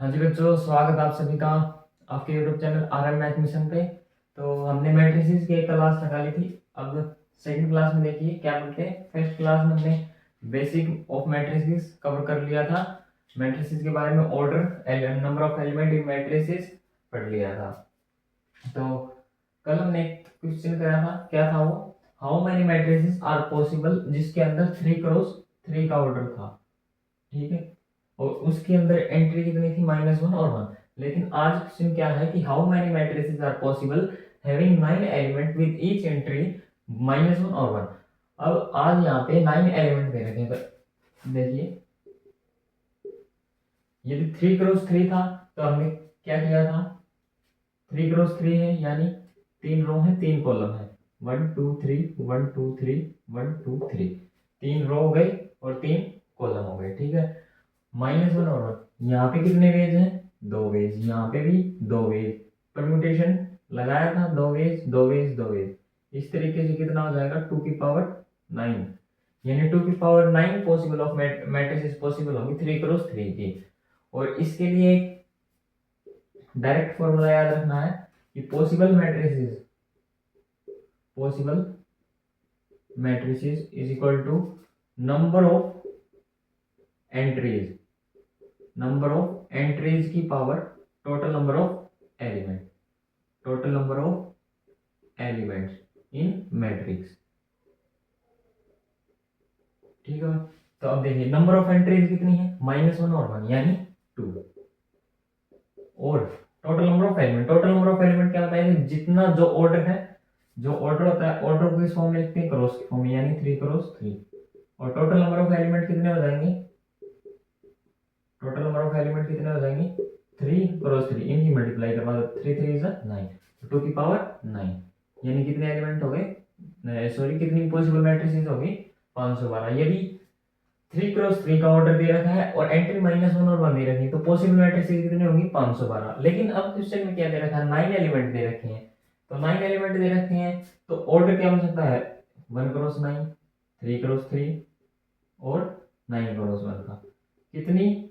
हाँ जी बच्चों, स्वागत आप सभी का आपके YouTube channel RM math mission पे। तो हमने मैट्रिसेस की एक क्लास लगा ली थी। अब सेकंड क्लास में देखिए क्या बोलते हैं। फर्स्ट क्लास में हमने बेसिक ऑफ मैट्रिसेस कवर कर लिया था। मैट्रिसेस के बारे में order, number of element in matrices पढ़ लिया था। तो कल हमने एक क्वेश्चन करा था, क्या था वो, how many matrices are possible, जिसके अंदर 3x3 का ऑर्डर था। ठीक है, और उसके अंदर एंट्री कितनी थी, -1 और 1। लेकिन आज क्वेश्चन क्या है कि how many matrices are possible having 9 element with each entry -1 और 1। अब आज यहाँ पे 9 एलिमेंट दे रखे हैं। देखिए, यदि 3x3 था तो हमने क्या किया था, 3x3 है यानी 3 रो है 3 कॉलम है, 1 2 3 1 2 3 1 2 3, 3 रो हो गई और 3 कॉलम हो गए। ठीक है, -1 और 1, यहाँ पे कितने वेज हैं, 2 वेज, यहाँ पे भी 2 वेज, परम्यूटेशन लगाया था, 2 वेज 2 वेज 2 वेज, इस तरीके से कितना हो जाएगा 2 की पावर 9, यानी 2 की power 9 possible of matrices possible होगी 3x3 की। और इसके लिए एक डायरेक्ट फॉर्मूला याद रखना है कि possible matrices is equal to number of entries की power total number of elements in matrix. ठीक है, तो अब देखिए नंबर ऑफ एंट्रीज कितनी है, -1 और 1 यानी 2, और टोटल नंबर ऑफ एलिमेंट क्या होता है, जितना जो ऑर्डर है, जो ऑर्डर होता है, ऑर्डर को इस फॉर्म में लिखते हैं क्रॉस की फॉर्म में, यानी 3x3। और टोटल नंबर ऑफ एलिमेंट कितने हो जाएंगे, 3x3, इनकी मल्टीप्लाई करवा दो, 3 3 इज 9, 2 की पावर 9, यानी कितने एलिमेंट हो गए, सॉरी कितनी पॉसिबल मैट्रिसेस होगी, 512। यदि 3x3 का ऑर्डर दे रखा है और एंट्री -1 और 1 दे रखी है, तो पॉसिबल मैट्रिसेस कितने होंगी, 512। लेकिन अब क्वेश्चन में क्या दे रखा है, 9 एलिमेंट दे रखे हैं। तो 9 एलिमेंट दे रखे हैं तो ऑर्डर क्या हो सकता है, 1x9, 3x3 और 9x1 का। कितनी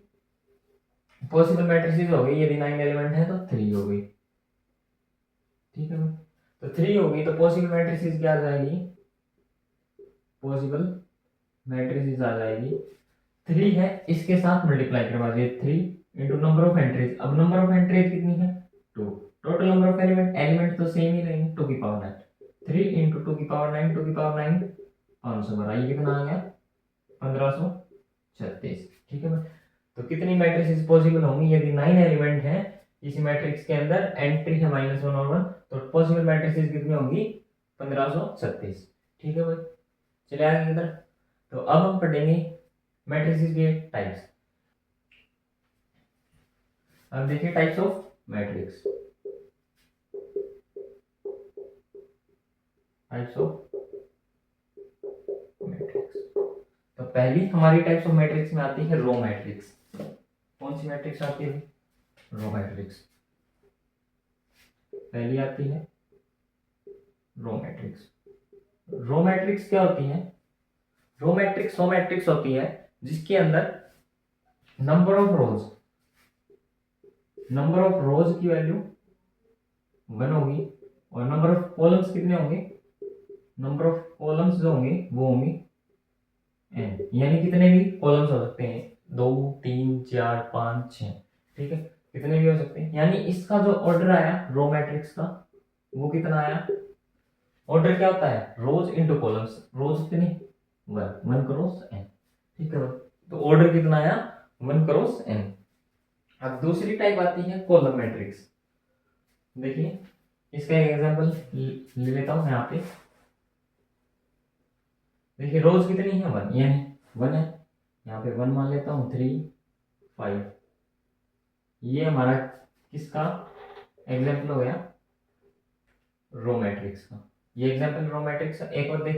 पॉसिबल मैट्रिसेस हो गई, यदि 9 एलिमेंट है तो 3 हो गई। ठीक है, तो 3 हो गई तो पॉसिबल मैट्रिसेस क्या आ जाएगी, पॉसिबल मैट्रिसेस आ जाएगी 3 है, इसके साथ मल्टीप्लाई करवा दिए, 3 इंटू नंबर ऑफ एंट्रीज। अब नंबर ऑफ एंट्रीज कितनी है, 2, टोटल नंबर ऑफ एलिमेंट तो सेम ही रहेंगे, 2 की पावर 9, 3 इंटू 2 की पावर 9, 2 की पावर 9 512, ये कितना आ गया 1536। ठीक है, तो कितनी मैट्रिसेस पॉसिबल होंगी, यदि 9 एलिमेंट है इस मैट्रिक्स के अंदर, एंट्री है -1 और 1, तो पॉसिबल मैट्रिसेस कितनी होंगी 1536। ठीक है भाई, चलिए आगे की तरफ। तो अब हम पढ़ेंगे मैट्रिसेस के टाइप्स। अब देखिए टाइप्स ऑफ मैट्रिक्स, तो पहली हमारी टाइप्स ऑफ मैट्रिक्स में आती है रो मैट्रिक्स। कौन सी मैट्रिक्स आती है, रो मैट्रिक्स पहली आती है, रो मैट्रिक्स। रो मैट्रिक्स क्या होती है, रो मैट्रिक्स होती है जिसके अंदर नंबर ऑफ रोज की वैल्यू 1 होगी और नंबर ऑफ कॉलम्स कितने होंगे, नंबर ऑफ कॉलम्स जो होंगे वो होंगे n, यानी कितने भी कॉलम्स हो सकते हैं, 2 3 4 5 6। ठीक है, कितने भी हो सकते हैं, यानी इसका जो ऑर्डर आया रो मैट्रिक्स का वो कितना आया, ऑर्डर क्या होता है, रोज इंटू कॉलम्स, रोज कितनी 1 क्रॉस n। ठीक है, तो ऑर्डर कितना आया 1 क्रॉस n। अब दूसरी टाइप आती है कॉलम मैट्रिक्स। देखिए इसका एक एग्जांपल ले लेता हूं यहाँ पे। देखिए रोज कितनी है 1, यानी 1 है, यहाँ पे 1 मान लेता हूँ, 3 5, ये हमारा किसका एग्जांपल हो गया, रो मैट्रिक्स का। ये एग्जांपल रो मैट्रिक्स का। एक और देख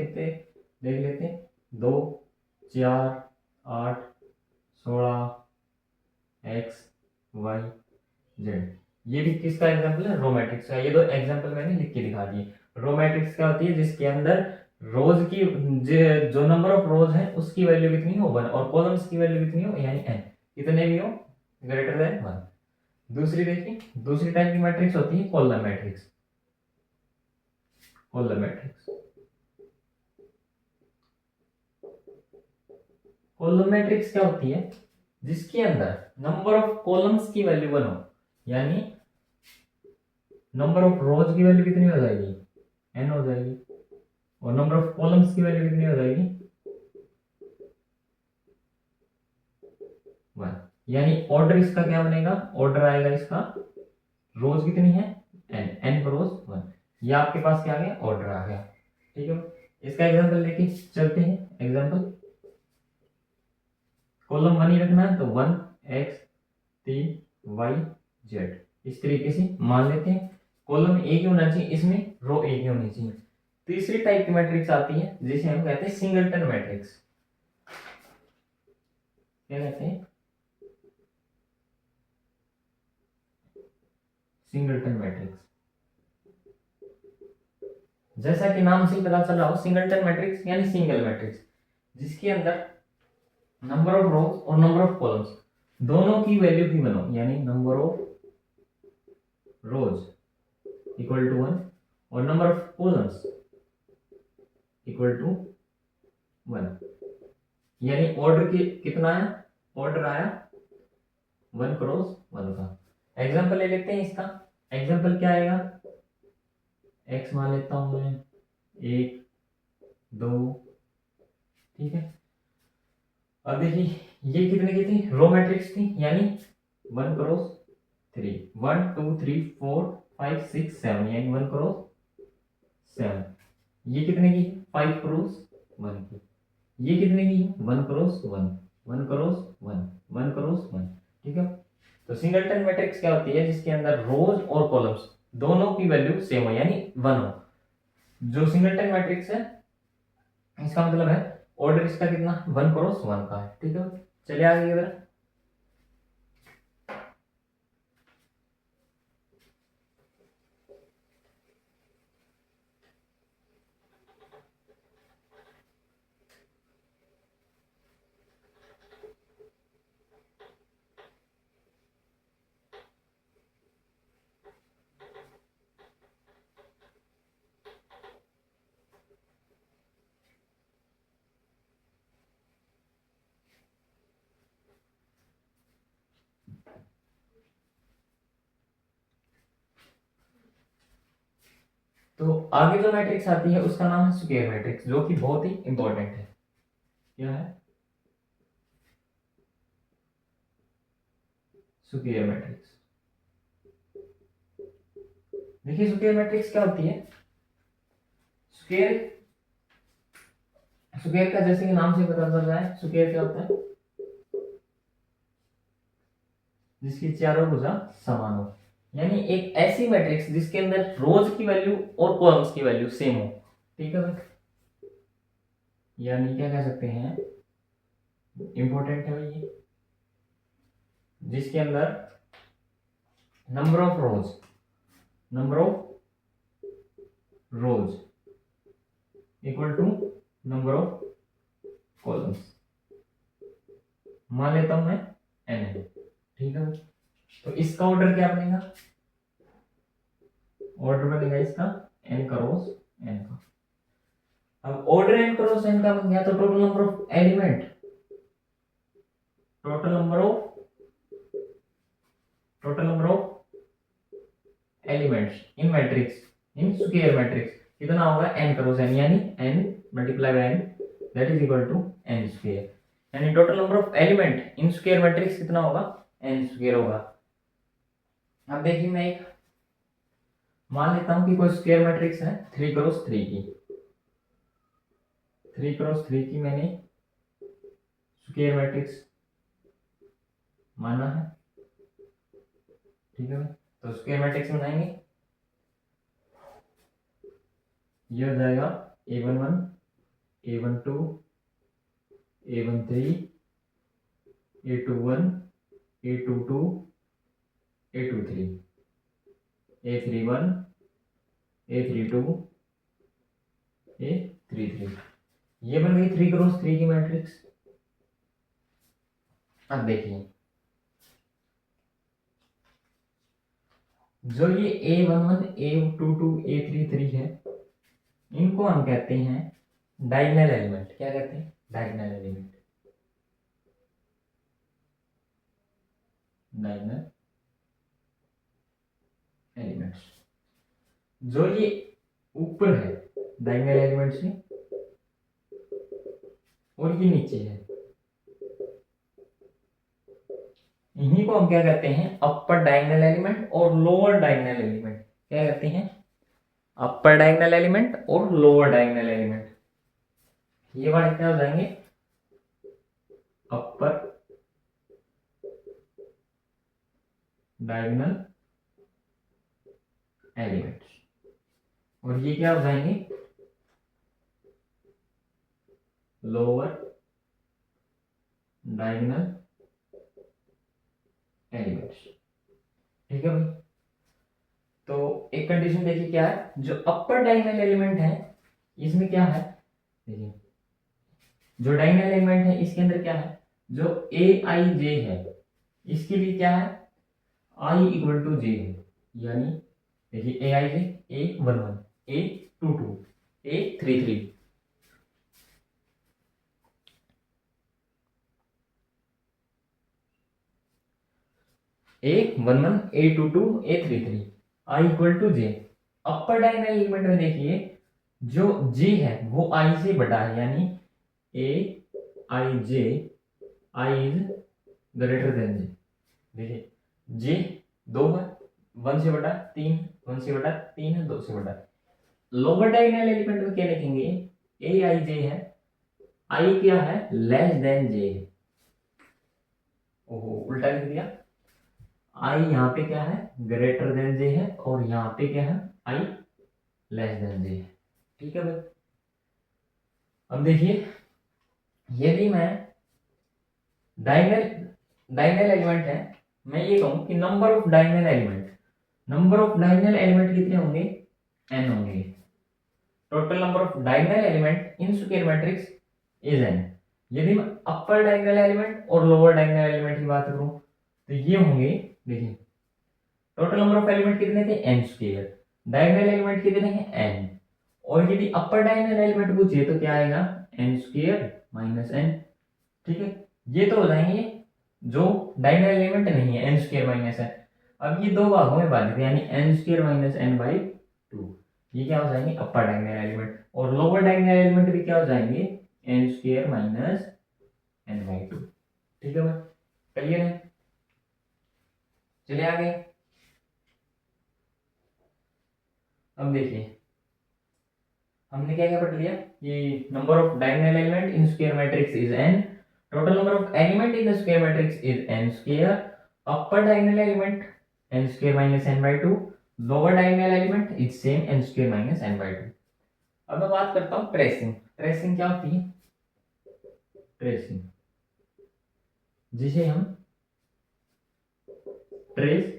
लेते हैं, 2 4 8 16 x y z, ये भी किसका एग्जांपल है, रो मैट्रिक्स का। ये दो एग्जांपल मैंने लिख के दिखा दिए। रो मैट्रिक्स क्या होती है, जिसके अंदर रोज की जो नंबर ऑफ रोज है उसकी वैल्यू कितनी हो 1 और कॉलम्स की वैल्यू कितनी हो, यानी n, कितने भी हो ग्रेटर देन 1। दूसरी देखिए, दूसरी टाइप की मैट्रिक्स होती है column matrix. Column matrix, column matrix क्या होती है, जिसके अंदर नंबर ऑफ कॉलम्स की वैल्यू 1 हो, यानी नंबर ऑफ रोज की वैल्यू कितनी हो जाएगी, n हो जाएगी, और नंबर ऑफ कॉलम्स की वैल्यू कितनी हो जाएगी, 1। यानी ऑर्डर इसका क्या बनेगा, ऑर्डर आएगा इसका, रोज कितनी है n क्रॉस 1, ये आपके पास क्या आ गया, ऑर्डर आ गया। ठीक है, इसका एग्जांपल लेके चलते हैं। एग्जांपल, कॉलम 1 ही रखना है तो 1 x 3 y z, इस तरीके से मान लेते हैं। कॉलम एक ही होना चाहिए, इसमें रो एक ही होनी चाहिए। तीसरी टाइप की मैट्रिक्स आती है जिसे हम कहते हैं सिंगलटन मैट्रिक्स। क्या कहते हैं, सिंगलटन मैट्रिक्स। जैसा कि नाम से ही पता चल रहा हो, सिंगलटन मैट्रिक्स यानी सिंगल मैट्रिक्स, जिसके अंदर नंबर ऑफ रोज और नंबर ऑफ कॉलम्स दोनों की वैल्यू भी बनो, यानी number of rows equal to 1 और number of columns equal to 1। यानी ऑर्डर की कितना आया, ऑर्डर आया 1 क्रॉस 1 का। एग्जांपल ले लेते हैं इसका। एग्जांपल क्या आएगा, x मान लेता हूं मैं 1 2, ठीक है। अब देखिए ये कितने की थी, रो मैट्रिक्स थी, यानी 1 क्रॉस 3, 1 2 3 4 5 6 7, यानी 1 क्रॉस 7। ये कितने की, 5 क्रॉस 1 की। ये कितने की, 1 क्रॉस 1, 1 क्रॉस 1, 1 क्रॉस 1। ठीक है, तो सिंगलटन मैट्रिक्स क्या होती है, जिसके अंदर रोज और कॉलम्स दोनों की वैल्यू सेम हो, यानी 1 हो। जो सिंगलटन मैट्रिक्स है, इसका मतलब है ऑर्डर इसका कितना, 1 क्रॉस 1 का है। ठीक है, चलिए आगे इधर। तो आगे जो मैट्रिक्स आती है उसका नाम है स्क्वायर मैट्रिक्स, जो कि बहुत ही इंपॉर्टेंट है। क्या है, स्क्वायर मैट्रिक्स। देखिए स्क्वायर मैट्रिक्स क्या होती है, स्क्वायर, स्क्वायर का जैसे कि नाम से पता चल रहा है, स्क्वायर क्या होता है, जिसकी चारों भुजा समान हो, यानी एक ऐसी मैट्रिक्स जिसके अंदर रोज की वैल्यू और कॉलम्स की वैल्यू सेम हो। ठीक है भाई, यानी क्या कह सकते हैं, इंपॉर्टेंट है भाई ये, जिसके अंदर number of rows, number of rows equal to number of columns, मान लेता हूं मैं n है। ठीक है, तो इसका ऑर्डर क्या बनेगा, ऑर्डर बनेगा इसका n क्रॉस n का। अब ऑर्डर n क्रॉस n का बन गया, तो total number of element, total number of, total number of elements in matrix, in square matrix कितना होगा, n क्रॉस n, यानी n multiply by n, that is equal to n square. यानी total number of element in square matrix कितना होगा, n square होगा। अब देखिए मैं एक मान लेता हूं कि कोई स्क्वायर मैट्रिक्स है 3 क्रॉस 3 की, 3 क्रॉस 3 की मैंने स्क्वायर मैट्रिक्स माना है। ठीक है, तो स्क्वायर मैट्रिक्स बनाएंगे, ये हो जाएगा a11 a12 a13 a21 a22 a23 a31 a32 a33, ये बन गई 3 क्रॉस 3 की मैट्रिक्स। अब देखिए जो ये A11 A22 A33 है, इनको हम कहते हैं डायगोनल एलिमेंट। क्या कहते हैं? Diagonal element. डायगोनल एलिमेंट्स जो ये ऊपर है डायगोनल एलिमेंट से, और ये नीचे है, इन्हीं को हम क्या कहते हैं? अपर डायगोनल एलिमेंट और लोअर डायगोनल एलिमेंट। क्या कहते हैं? अपर डायगोनल एलिमेंट और लोअर डायगोनल एलिमेंट। ये वाले क्या हो जाएंगे? अपर डायगोनल एलिमेंट्स, और ये क्या हो जाएंगे? Lower diagonal elements. ठीक है भाई। तो एक कंडीशन देखिए क्या है, जो अपर डायगोनल एलिमेंट है इसमें क्या है, देखिए जो डायगोनल एलिमेंट है इसके अंदर क्या है, जो ए आई जे है इसके लिए क्या है, आई इक्वल टू जे है। यानी देखिए a I j A11 A22 A33, A11 A22 A33 i equal to j. Upper diagonal element में देखिए जो जे है वो आई से बड़ा है, यानी ए आई जे, आई इज ग्रेटर देन जे। देखिए जे 2 है, 1 से बड़ा 3, 1 से बड़ा 3 है, 2 से बड़ा। लोअर डायगोनल एलिमेंट में क्या लिखेंगे, ए आई जे है, आई क्या है, लेस देन जे है। ओहो उल्टा लिख दिया, आई यहाँ पे क्या है, ग्रेटर देन जे है, और यहाँ पे क्या है, आई लेस देन जे है। ठीक है भाई। अब देखिए यदि मैं डायगोनल डायगोनल एलिमेंट है, मैं ये कहूं कि number of diagonal element, number of diagonal element कितने होंगे, n होंगे। Total number of diagonal element in square matrix is n। यदि मैं अपर डायगोनल एलिमेंट और लोअर डायगोनल एलिमेंट की बात करूं तो ये होंगे, देखिए टोटल नंबर ऑफ एलिमेंट कितने थे, n स्क्वायर, डायगोनल एलिमेंट कितने हैं, n, और यदि अपर डायगोनल एलिमेंट पूछे तो क्या आएगा, n स्क्वायर माइनस n। ठीक है, ये तो हो जाएंगे जो डायगोनल एलिमेंट नहीं है, n स्क्वायर माइनस n। अब ये दो भागों में बांट दिया, यानी n square minus n by 2, ये क्या हो जाएंगे, अपर डायगोनल एलिमेंट। और लोअर डायगोनल एलिमेंट भी क्या हो जाएंगे, n square minus n by 2। ठीक है भाई, क्लियर है? चलिए आगे। अब देखिए हमने क्या क्या पढ़ लिया, कि number of diagonal element in square matrix is n, total number of element in the square matrix is n square, upper diagonal element n square minus n by 2, lower diagonal element is same n square minus n by 2। अब मैं बात करता हूँ tracing. Tracing क्या होती है, tracing जिसे हम ट्रेस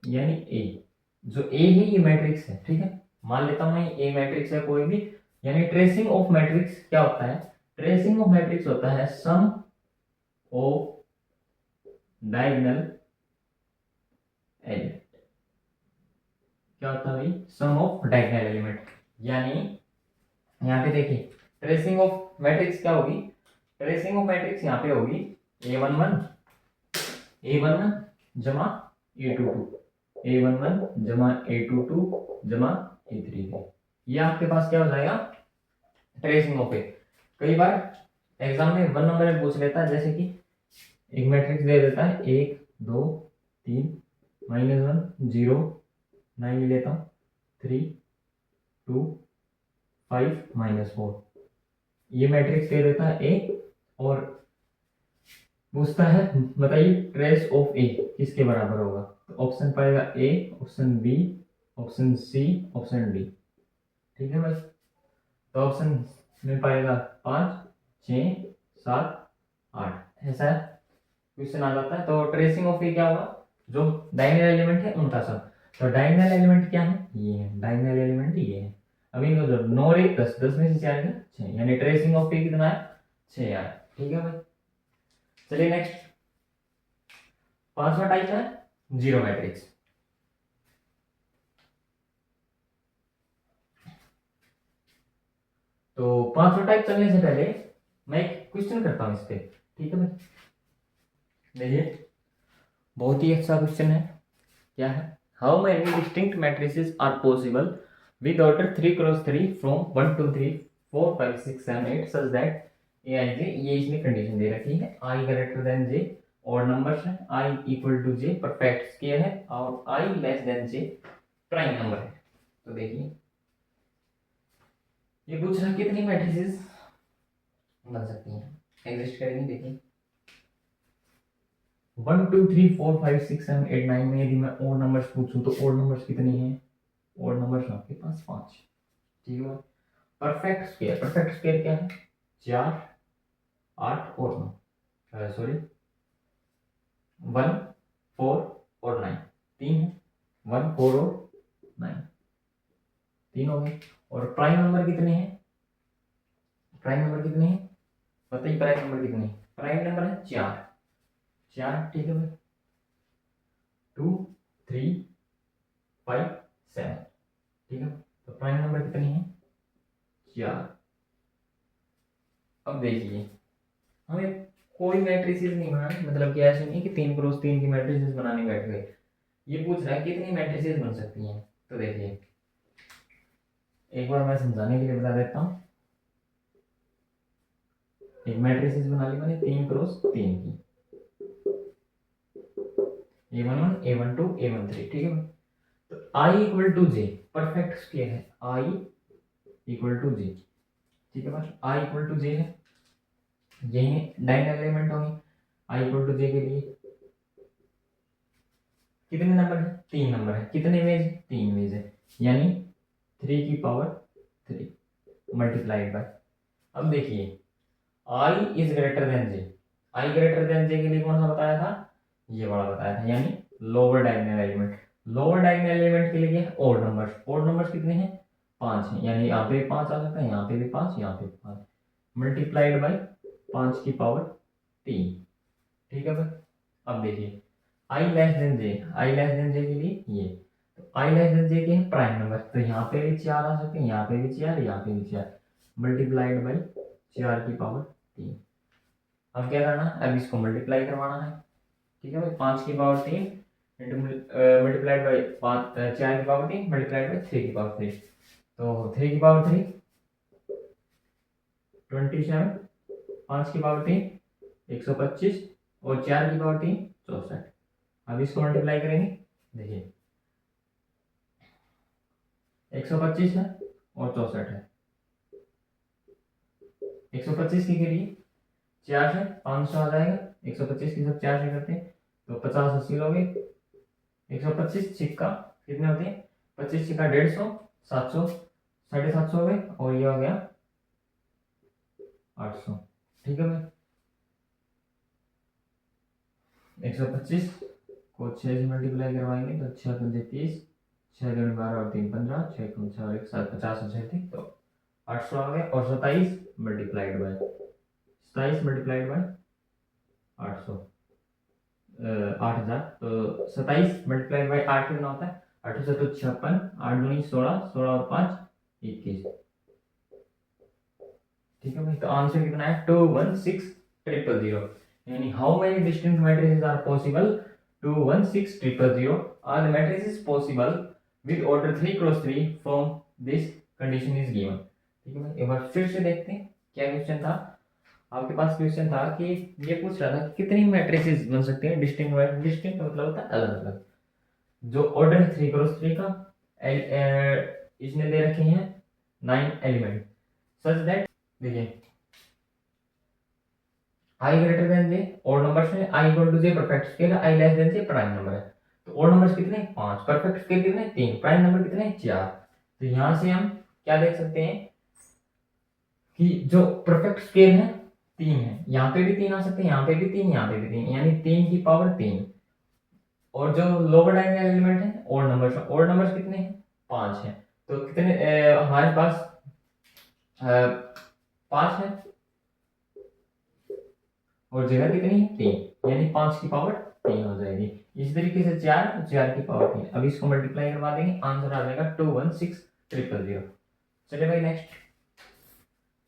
यानी ए, जो ए है ये मैट्रिक्स है, ठीक है, मान लेता हूं मैं ए मैट्रिक्स है कोई भी, यानी ट्रेसिंग ऑफ मैट्रिक्स क्या होता है, ट्रेसिंग ऑफ मैट्रिक्स होता है सम ऑफ डायगोनल एलिमेंट। क्या होता है भाई, सम ऑफ डायगोनल एलिमेंट। यानी यहाँ पे देखिए ट्रेसिंग ऑफ मैट्रिक्स क्या होगी, ट्रेसिंग ऑफ मैट्रिक्स यहाँ पे होगी A11 जमा A22, A11 जमा A22 जमा A33। ये आपके पास क्या हो जाएगा, ट्रेसिंग ऑफ ए। कई बार एग्जाम में 1 नंबर में पूछ लेता है, जैसे कि एक मैट्रिक्स दे देता है 1 2 3 -1 0 9 ले लेता हूँ 3 2 5 -4, ये मैट्रिक्स दे देता है ए, और पूछता है बताइए ट्रेस ऑफ ए किसके बराबर होगा, तो ऑप्शन पाएगा A, option B, option C, option D. ठीक है भाई, तो ऑप्शन में पाएगा 5 6 7 8, ऐसा क्वेश्चन आ जाता है। तो ट्रेसिंग ऑफ ए क्या होगा, जो डायगोनल एलिमेंट है उनका सब। तो डायगोनल एलिमेंट क्या है, ये है डायगोनल एलिमेंट, ये है। अब इनको जो 9 1 10 10 में से 4 गया 6, यानी ट्रेसिंग ऑफ ए कितना है, 6 आया। ठीक है भाई, चलिए नेक्स्ट 5वां टाइप है जीरो मैट्रिक्स। तो पांचों टाइप चलने से पहले मैं एक क्वेश्चन करता हूँ इस पे, ठीक है भाई। देखिए बहुत ही अच्छा क्वेश्चन है। क्या है? How many distinct matrices are possible with order 3x3 फ्रॉम 1 2 3 4 5 6 7 8 such that A I J, ये इसमें कंडीशन दे रखी है, आई ग्रेटर देन जे और नंबर्स है, I equal to J perfect square है और I less than J prime number है। तो देखिए ये पूछ रहा है कितनी मैट्रिसेस बन सकती हैं, एग्जिस्ट करेंगी। देखिए 1 2 3 4 5 6 7 8 9 में यदि मैं और नंबर्स पूछूं तो और नंबर्स कितनी हैं? और नंबर्स आपके पास 5, ठीक है। परफेक्ट स्क्वायर, परफेक्ट स्क्वायर क्या है? 4 8 और 9, सॉरी 1 4 और 9, 3 है, 1 4 और 9, 3 हो गए। और प्राइम नंबर कितने हैं? प्राइम नंबर कितने हैं बताइए, प्राइम नंबर कितने हैं? प्राइम नंबर है 4, 4, ठीक है भाई। 2 3 5 7, ठीक है। तो प्राइम नंबर कितने हैं? 4। अब देखिए हमें कोई मैट्रिसेस नहीं बनानी, मतलब कि ऐसे नहीं कि 3x3 की मैट्रिसेस बनाने बैठ गए। ये पूछ रहा है कितनी मैट्रिसेस बन सकती हैं। तो देखिए एक बार मैं समझाने के लिए बता देता हूँ। एक मैट्रिसेस बना ली मैंने 3x3 की, A11 A12 A13, ठीक है। तो I equal to J perfect square है, I इक्वल टू जे, ठीक है बस। I इक्वल टू जे है, ये डायगोनल एलिमेंट होंगे। I इक्वल टू जे के लिए कितने नंबर है? 3 नंबर है। कितने वेज? 3 वेज है, यानी 3 की पावर 3 मल्टीप्लाइड बाय। अब देखिए I is greater than J, I greater than J के लिए कौन सा बताया था? ये वाला बताया था, यानी lower diagonal element. Lower diagonal element के लिए क्या है? Odd numbers. ओड नंबर्स कितने हैं? 5 हैं, यानी यहाँ पे 5 आ सकता है, यहाँ पे भी 5, यहाँ पे 5 मल्टीप्लाइड बाय 5 की पावर 3, ठीक है भाई। अब देखिए आई लेस देन जे, आई लेस देन जे के लिए ये, तो आई लेस देन जे के हैं प्राइम नंबर, तो यहाँ पे भी 4 आ सकते हैं, यहाँ पे भी 4, यहाँ पे भी 4 मल्टीप्लाइड बाई 4 की पावर 3। अब क्या करना है? अब इसको मल्टीप्लाई करवाना है, ठीक है भाई। 5 की पावर 3 इंटू मल्टीप्लाइड बाई 4 की पावर 3 मल्टीप्लाइड बाई 3 की पावर 3, तो 3 की पावर 3 27, 5 की पावर 3 125 और 4 की पावर 3 64। अब इसको मल्टीप्लाई करेंगे। देखिए 125 है और 64 है। 125 की करिए 4 से 500 आ जाएगा, 125 की सब 4 से करते हैं तो 50 80 लोगे। 125 छिक्का कितने होते हैं? 25 छिक्का 150, 700, 750 हो गए और ये हो गया 800, ठीक है भाई। 125 को 6 से मल्टीप्लाई करवाएंगे तो 6 पंजे 30, 6 दूनी 12 और 3 15, 6 कम 6 और 1 7 50 और 6 तो 800 आ गए। और 27 मल्टीप्लाइड बाय 27 मल्टीप्लाइड बाय 800, 8000, तो 27 मल्टीप्लाइड बाई 8 कितना होता है? 8 से तो 56, 8 दूनी 16, 16 और 5 21, ठीक है भाई। तो आंसर कितना है? 216000। यानी how many distinct matrices are possible? 216000 are the matrices possible with order 3x3 from this condition is given, ठीक है भाई। एक बार फिर से देखते हैं क्या क्वेश्चन था आपके पास। क्वेश्चन था कि ये पूछ रहा था कि कितनी मैट्रिसेस बन सकती हैं डिस्टिंक्ट। डिस्टिंक्ट मतलब होता है अलग अलग। जो ऑर्डर है 3x3 का, इसने दे रखे हैं 9 एलिमेंट सच दैट, देखिए आई ग्रेटर देन जे और नंबर्स है, I equal to J perfect square है, I less than J prime number है। तो और नंबर्स कितने? 5, परफेक्ट स्केयर कितने? 3, प्राइम नंबर कितने? 4। तो यहां से हम क्या देख सकते हैं कि जो परफेक्ट स्केयर है 3 है, यहाँ पे भी 3 आ सकते हैं, यहाँ पे भी 3, यहाँ पे भी 3, यानी 3 की पावर 3। और जो लोअर डायगोनल एलिमेंट है और नंबर्स, और नंबर्स कितने हैं? 5 है। तो कितने हमारे पास 5 है और जगह कितनी है? 3, यानी 5 की पावर 3 हो जाएगी। इस तरीके से 4, 4 की पावर 3। अब इसको मल्टीप्लाई करवा देंगे, आंसर आ जाएगा 216000। चलिए भाई नेक्स्ट।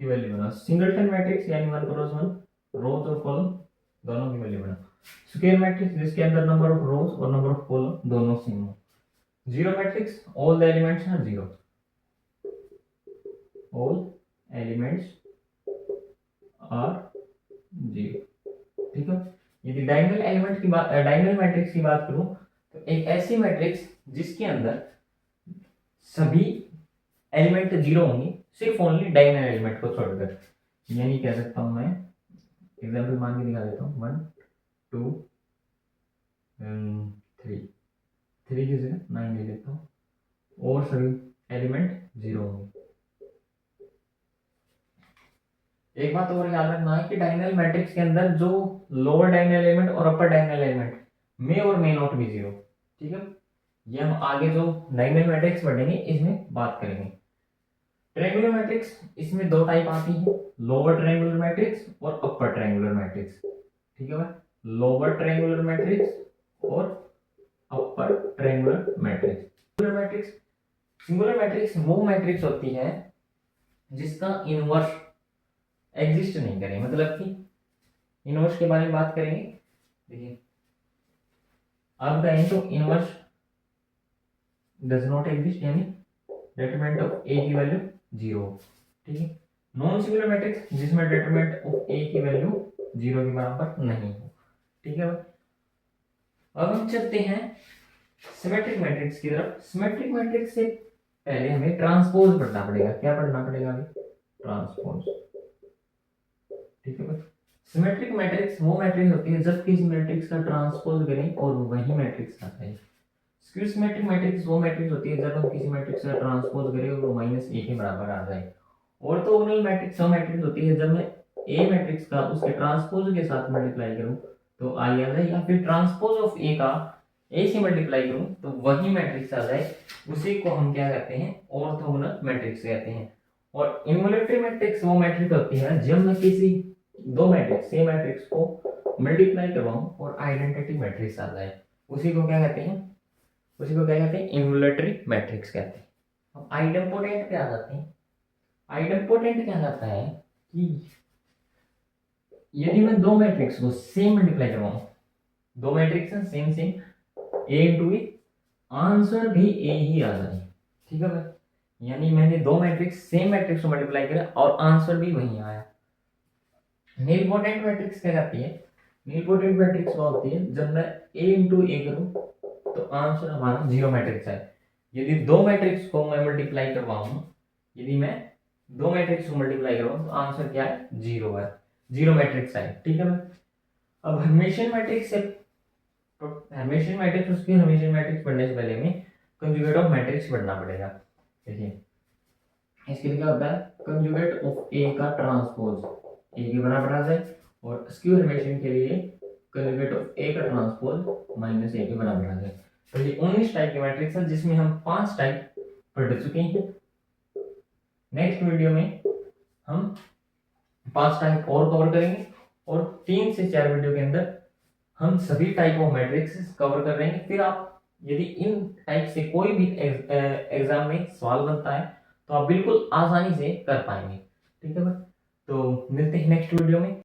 की वैल्यू बनाओ। सिंगलटन मैट्रिक्स यानी 1 क्रॉस 1, रोज और कॉलम दोनों की वैल्यू बनाओ। स्क्वायर मैट्रिक्स जिसके अंदर नंबर ऑफ रोज और नंबर ऑफ कॉलम दोनों सेम हो। Zero matrix all the elements are zero, all elements are zero. ठीक है। यदि डायगोनल एलिमेंट की बात, डायगोनल मैट्रिक्स की बात करूं तो एक ऐसी मैट्रिक्स जिसके अंदर सभी एलिमेंट जीरो होंगे, सिर्फ ओनली डायगोनल एलिमेंट को छोड़कर। यानी कह सकता हूं मैं, एग्जाम्पल मान के दिखा देता हूँ, 1 2 3, 3 की जगह 9 ले लेता हूँ, और सभी एलिमेंट जीरो होंगे। एक बात और याद रखना है कि डायगोनल मैट्रिक्स के अंदर जो लोअर डायगोनल एलिमेंट और अपर डायगोनल एलिमेंट मे और मे नॉट बी जीरो। ठीक है। ये हम आगे जो डायगोनल मैट्रिक्स पढ़ेंगे इसमें बात करेंगे। ट्रायंगुलर मैट्रिक्स, इसमें दो टाइप आती है, लोअर ट्रायंगुलर मैट्रिक्स और अपर ट्रायंगुलर मैट्रिक्स। ठीक है भाई, लोअर ट्रायंगुलर मैट्रिक्स और upper triangular matrix. Singular matrix वो मैट्रिक्स होती है जिसका इनवर्स एग्जिस्ट नहीं करे, मतलब कि इनवर्स के बारे में बात करेंगे। देखिए आप कहें तो इनवर्स डज नॉट एग्जिस्ट, यानी डिटरमिनेंट ऑफ ए की वैल्यू जीरो। ठीक है। नॉन सिंगुलर मैट्रिक्स जिसमें डिटरमिनेंट ऑफ ए की वैल्यू जीरो के बराबर नहीं हो। ठीक है। अब हम चलते हैं सिमेट्रिक मैट्रिक्स की तरफ। सिमेट्रिक मैट्रिक्स से पहले हमें ट्रांसपोज पढ़ना पड़ेगा। क्या पढ़ना पड़ेगा हमें? ट्रांसपोज। ठीक है भाई। सिमेट्रिक मैट्रिक्स वो मैट्रिक्स होती है जब किसी मैट्रिक्स का ट्रांसपोज करें और वही मैट्रिक्स आता है। स्क्यू सिमेट्रिक मैट्रिक्स वो मैट्रिक्स होती है जब हम किसी मैट्रिक्स का ट्रांसपोज करें और वो -a के बराबर आ जाए। ऑर्थोगोनल मैट्रिक्स वो मैट्रिक्स होती है जब मैं ए मैट्रिक्स का उसके ट्रांसपोज के साथ मल्टीप्लाई करूं तो आई आ जाए, या फिर ट्रांसपोज ऑफ ए का ए से मल्टीप्लाई करूं तो वही मैट्रिक्स आ जाए। उसी को हम क्या कहते हैं? ऑर्थोगोनल मैट्रिक्स कहते हैं। और इन्वोल्यूटरी मैट्रिक्स वो मैट्रिक्स होती है जब मैं किसी दो मैट्रिक्स सेम मैट्रिक्स को मल्टीप्लाई करवाऊं और आइडेंटिटी मैट्रिक्स आ जाए, उसी को क्या कहते हैं? उसी को क्या कहते हैं? इन्वोल्यूटरी मैट्रिक्स कहते हैं। अब आइडेम्पोटेंट पे आ जाते हैं। आइडेम्पोटेंट क्या कहता है कि यदि मैं दो मैट्रिक्स को सेम मल्टीप्लाई करवाऊं, दो मैट्रिक्स हैं सेम सेम, ए इंटू ए, आंसर भी ए ही आ जाए। ठीक है भाई, यानी मैंने दो मैट्रिक्स सेम मैट्रिक्स को मल्टीप्लाई किया और आंसर भी वही आया। नीलपोटेंट मैट्रिक्स क्या कहती है? नीलपोटेंट मैट्रिक्स वो होती है जब मैं ए इंटू ए करूं तो आंसर हमारा जीरो मैट्रिक्स है। यदि दो मैट्रिक्स को मैं मल्टीप्लाई करवाऊं, यदि मैं दो मैट्रिक्स को मल्टीप्लाई करवाऊं तो आंसर क्या है? जीरो है, जीरो मैट्रिक्स है। ठीक है भाई। अब हर्मिशियन मैट्रिक्स से, तो हर्मिशियन मैट्रिक्स, उसकी हर्मिशियन मैट्रिक्स पढ़ने से पहले हमें कंजुगेट ऑफ मैट्रिक्स पढ़ना पड़ेगा। देखिए इसके लिए क्या होता है? कंजुगेट ऑफ ए का ट्रांसपोज ए के बराबर आ जाए, और स्क्यू हर्मिशियन के लिए कंजुगेट ऑफ ए का ट्रांसपोज -a के बराबर आ जाए। तो ये 19 टाइप के मैट्रिक्स है जिसमें हम 5 टाइप पढ़ चुके हैं। नेक्स्ट वीडियो में हम 5 टाइप और कवर करेंगे, और 3 से 4 वीडियो के अंदर हम सभी टाइप ऑफ मैट्रिक्स कवर कर रहे हैं। फिर आप यदि इन टाइप से कोई भी एग्जाम में सवाल बनता है तो आप बिल्कुल आसानी से कर पाएंगे। ठीक है भाई, तो मिलते हैं नेक्स्ट वीडियो में।